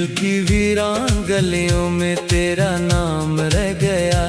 दिल की वीरान गलियों में तेरा नाम रह गया।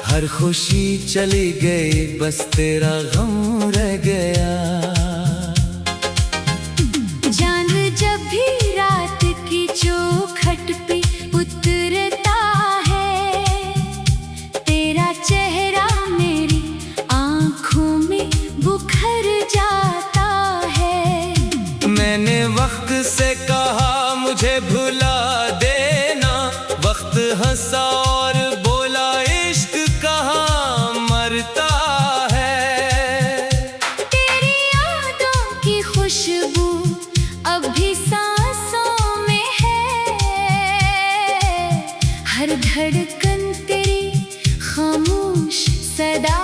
हर खुशी चली गई, बस तेरा गम रह गया। चांद जब भी रात की चौखट पे उतरता है, तेरा चेहरा मेरी आंखों में बुखर जाता है। मैंने वक्त से कहा मुझे भुला देना, वक्त हंसा और बोला इश्क कहाँ मरता है। तेरी यादों की खुशबू अब भी सांसों में है, हर धड़कन तेरी खामोश सदा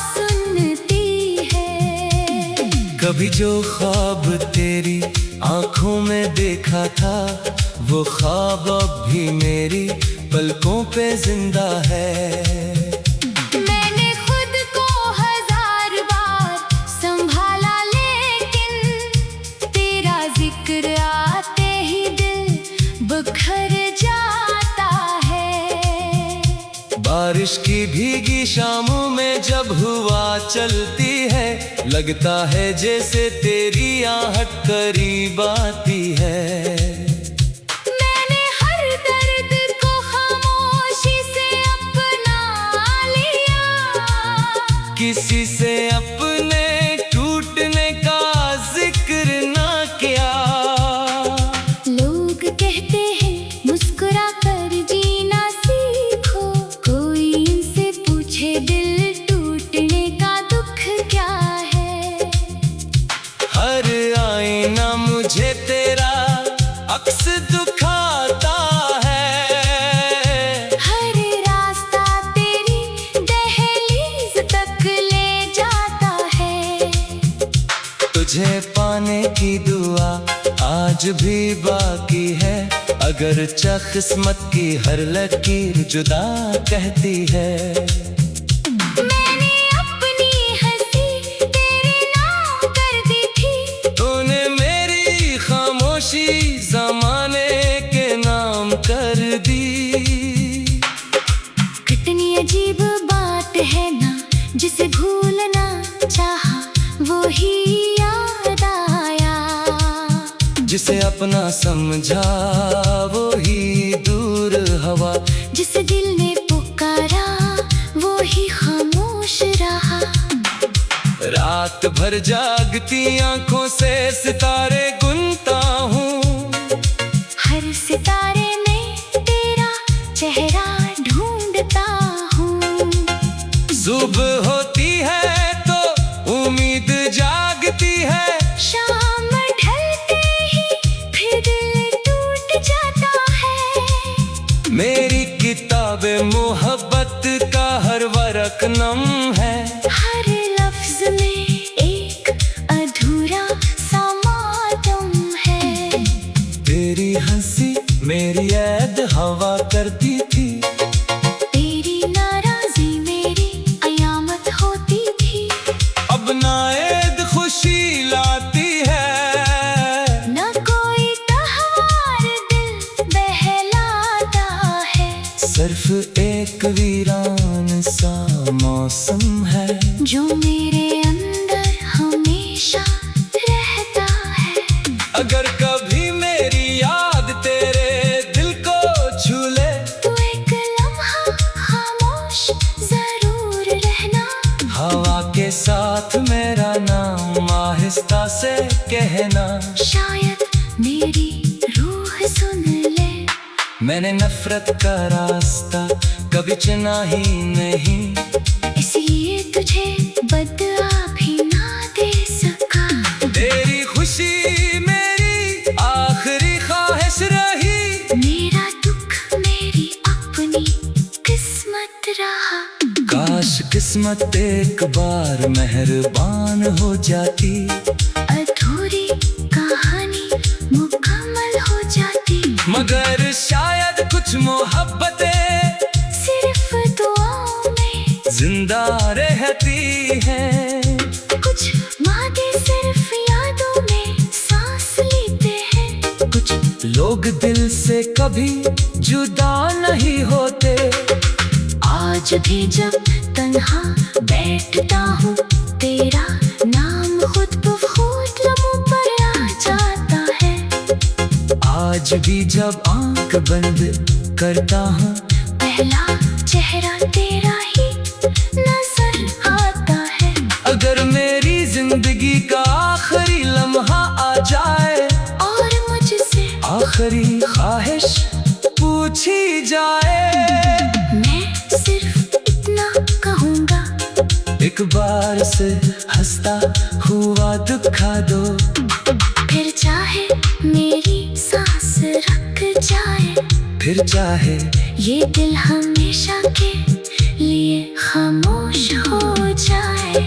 सुनती है। कभी जो ख्वाब तेरी आंखों में देखा था, वो ख्वाब अब भी मेरी पलकों पे जिंदा है। मैंने खुद को 1000 बार संभाला, लेकिन तेरा जिक्र आते ही दिल बिखर जाता है। बारिश की भीगी शामों में जब हुआ चलती है, लगता है जैसे तेरी आहट करीब आती है। मैंने हर दर्द को खामोशी से अपना लिया, किसी से अपने टूटने का जिक्र ना किया। लोग कहते हैं मुस्कुरा कर जीना सीखो, कोई इनसे पूछे दिल टूटने का दुख क्या है। हर आईना मुझे तेरा अक्स दिखाता है, हर रास्ता तेरी दहलीज तक ले जाता है। तुझे पाने की दुआ आज भी बाकी है, अगर किस्मत की हर लकीर जुदा कहती है। मैंने अपनी हंसी तेरे नाम कर दी थी, तूने मेरी खामोशी ज़माने के नाम कर दी। कितनी अजीब बात है ना, जिसे भूलना चाहा वो ही याद आया। जिसे अपना समझा वो ही दूर हवा, जिसे दिल ने पुकारा वो ही खामोश रहा। रात भर जागती आंखों से सितारे गुनता हूँ, हर सितारे में तेरा चेहरा ढूंढता हूँ। सुबह होती है तो उम्मीद जागती है, शाम ढलते ही फिर दिल टूट जाता है। मेरी किताबे मोहब्बत का हर वरक नम है। हर लफ्ज में एक अधूरा सा मातम है। तेरी हंसी मेरी ऐद हवा करती थी, तेरी नाराजी मेरी कयामत होती थी। अब नाएद खुशी लाती है, न कोई त्योहार दिल बहलाता है। सिर्फ एक वीरान सा मौसम है, जो मेरे अंदर हमेशा रहता है। अगर कभी मेरी याद तेरे दिल को छू ले, तू एक लम्हा खामोश जरूर रहना। हवा के साथ मेरा नाम आहिस्ता से कहना। शायद मेरी रूह सुन ले, मैंने नफरत का रास्ता कभी चुना ही नहीं, इसलिए तुझे बदआ भी ना दे सका। तेरी खुशी मेरी आखिरी ख्वाहिश रही, मेरा दुख मेरी अपनी किस्मत रहा। काश किस्मत एक बार मेहरबान हो जाती, अधूरी कहानी मुकम्मल हो जाती। मगर शायद कुछ मोहब्बतें सिर्फ दुआओं में जिंदा रहती हैं। कुछ वादे सिर्फ यादों में सांस लेते हैं। लोग दिल से कभी जुदा नहीं होते। आज भी जब तन्हा बैठता हूँ, तेरा नाम खुद ब खुद लबों पर आ जाता है। आज भी जब आंख बंद करता हूँ, पहला चेहरा तेरा ही नजर आता है। अगर मेरी जिंदगी का आखिरी लम्हा आ जाए और मुझसे आखिरी ख्वाहिश पूछी जाए, मैं सिर्फ इतना कहूँगा, एक बार से हंसता हुआ दिखा दो। फिर चाहे मेरी सांस रुक जाए, फिर चाहे ये दिल हमेशा के लिए खामोश हो जाए।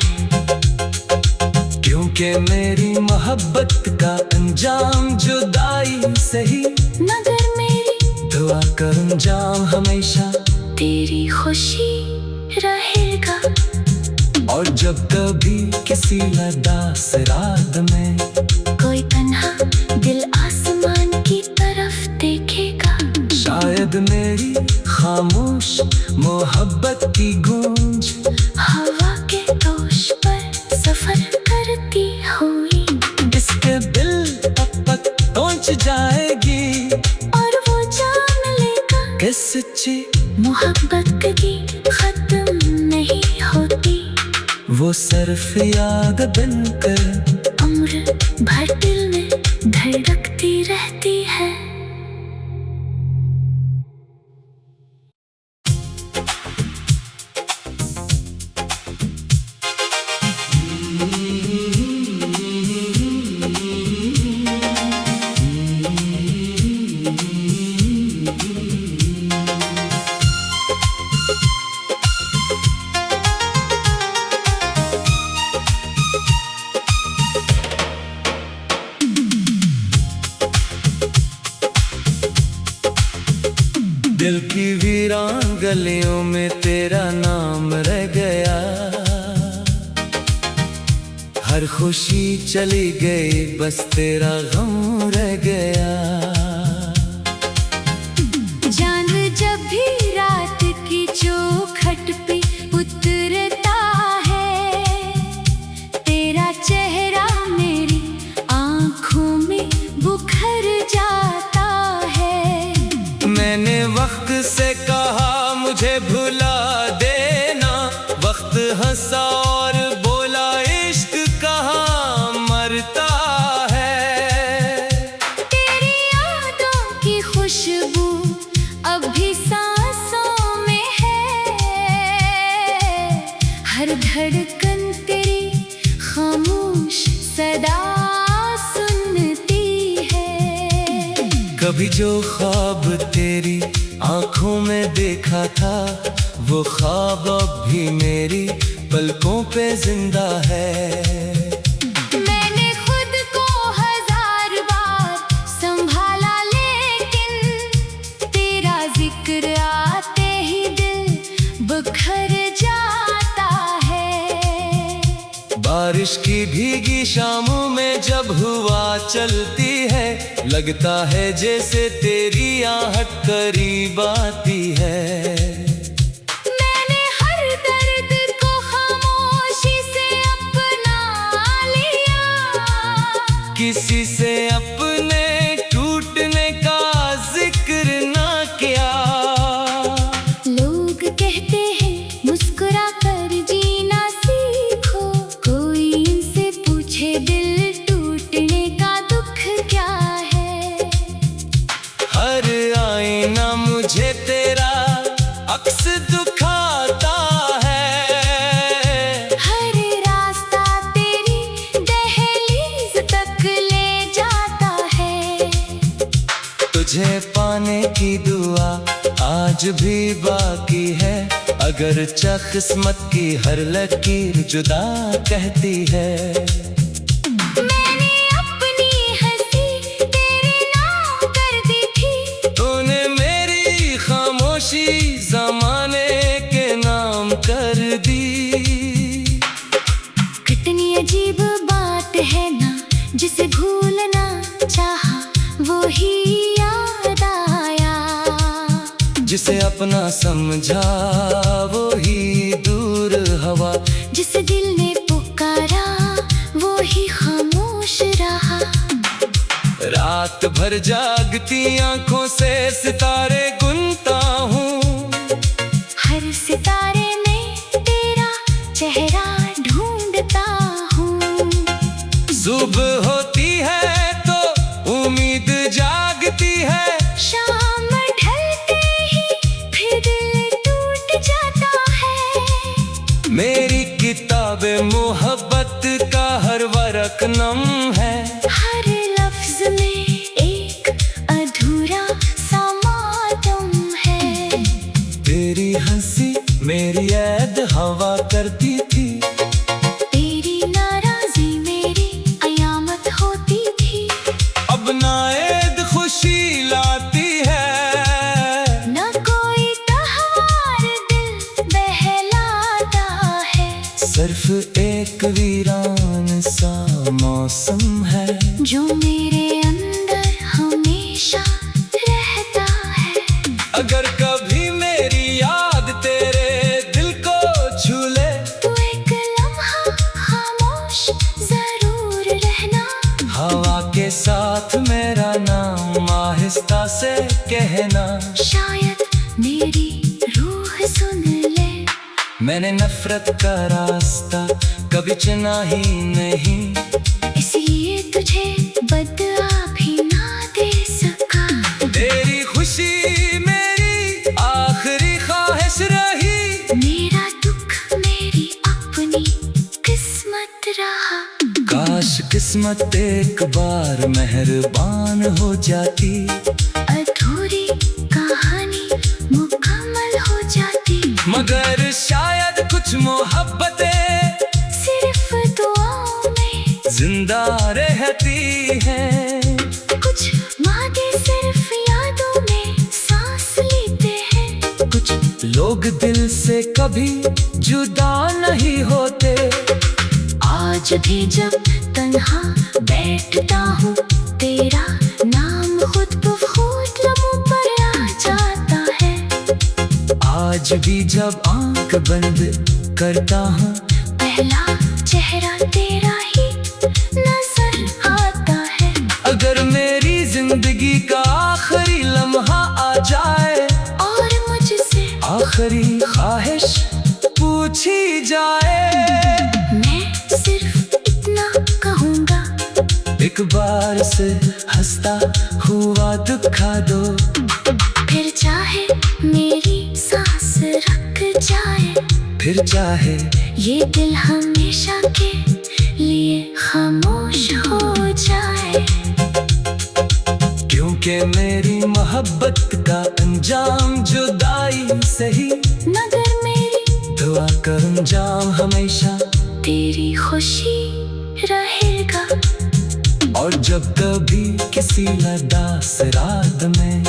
क्योंकि मेरी मोहब्बत का अंजाम जुदाई सही, मगर मेरी दुआ का अंजाम हमेशा। तेरी खुशी रहेगा। और जब कभी किसी उदास रात में कोई तन्हा दिल आसमान की तरफ देखेगा, शायद मेरी खामोश मोहब्बत की गूंज हवा के दोष पर सफर करती हुई इसके दिल तक पहुंच जाएगी। और वो जान लेगा कि सच्ची मोहब्बत कभी खत्म नहीं होती। वो सिर्फ याद बनकर उम्र भर दिल में धड़कती रहती है। दिल की वीरान गलियों में तेरा नाम रह गया। हर खुशी चली गई, बस तेरा गम रह गया। चांद जब भी रात की चौखट पे उतरता है, तेरा चेहरा मेरी आंखों में बुखर जाता है। मैंने वक्त से कहा मुझे भुला देना, वक्त हंसा और बोला इश्क कहाँ मरता है। तेरी यादों की खुशबू अब भी सांसों में है, हर धड़कन तेरी खामोश सदा सुनती है। कभी जो ख्वाब तेरी आंखों में देखा था, वो ख्वाब अब भी मेरी पलकों पे जिंदा है। मैंने खुद को 1000 बार संभाला, लेकिन तेरा जिक्र आते ही दिल बिखर जाता है। बारिश की भीगी शामों में जब हवा चलती है, लगता है जैसे तेरी आहट करीब आती है। मैंने हर दर्द को खामोशी से अपना लिया, किसी से अपने टूटने का जिक्र ना किया। लोग कहते हैं मुस्कुरा कर जीना सीखो, कोई इनसे पूछे दिल टूटने का दुख क्या है। हर आईना मुझे तेरा अक्स दिखाता है, हर रास्ता तेरी दहलीज तक ले जाता है। तुझे पाने की दुआ आज भी बाकी है, अगर चा किस्मत की हर लकीर जुदा कहती है। मैंने अपनी हंसी तेरे नाम कर दी थी, तूने मेरी खामोशी जमाने के नाम कर दी। कितनी अजीब बात है ना, जिसे भूलना चाहा वो ही जिसे अपना समझा वो ही दूर हवा, जिसे दिल ने पुकारा वो ही खामोश रहा। रात भर जागती आंखों से सितारे गुनता हूँ, हर सितारे में तेरा चेहरा ढूंढता हूँ। सुबह होती है तो उम्मीद जागती है, शाम ढलते ही फिर दिल टूट जाता है। मेरी किताबे मोहब्बत का हर वरक नम है, हर लफ्ज में एक अधूरा सा मातम है। तेरी हंसी मेरी ऐद हवा करती थी, तेरी नाराजी मेरी कयामत होती थी। अब नाएद खुशी लाती है, न कोई त्योहार दिल बहलाता है। सिर्फ एक वीरान सा मौसम है, जो मेरे अंदर हमेशा रहता है। अगर कभी मेरी याद तेरे दिल को छू ले, तू एक लम्हा खामोश जरूर रहना। हवा के साथ मेरा नाम आहिस्ता से कहना। शायद मेरी रूह सुन ले। मैंने नफरत का रास्ता कभी चुना ही नहीं, इसलिए तुझे बदला भी ना दे सका। तेरी खुशी मेरी आखिरी ख्वाहिश रही, मेरा दुख मेरी अपनी किस्मत रहा। काश किस्मत एक बार मेहरबान हो जाती, अधूरी कहानी मुकम्मल हो जाती। मगर शायद कुछ मोहब्बतें सिर्फ दुआओं में जिंदा रहती हैं, कुछ वादे सिर्फ यादों में सांस लेते हैं। कुछ लोग दिल से कभी जुदा नहीं होते। आज भी जब तन्हा बैठता हूँ, तेरा नाम खुद ब खुद लबों पर आ जाता है। आज भी जब आंख बंद करता हूँ, पहला चेहरा तेरा ही नजर आता है। अगर मेरी जिंदगी का आखिरी लम्हा आ जाए और मुझसे आखिरी ख्वाहिश पूछी जाए, मैं सिर्फ इतना कहूँगा, एक बार से हंसता हुआ दिखा दो। फिर चाहे मेरी सांस रुक जाए, फिर चाहे ये दिल हमेशा के लिए खामोश हो जाए। क्योंकि मेरी मोहब्बत का अंजाम जुदाई सही, मगर मेरी दुआ का अंजाम हमेशा तेरी खुशी रहेगा। और जब कभी किसी लदास रात में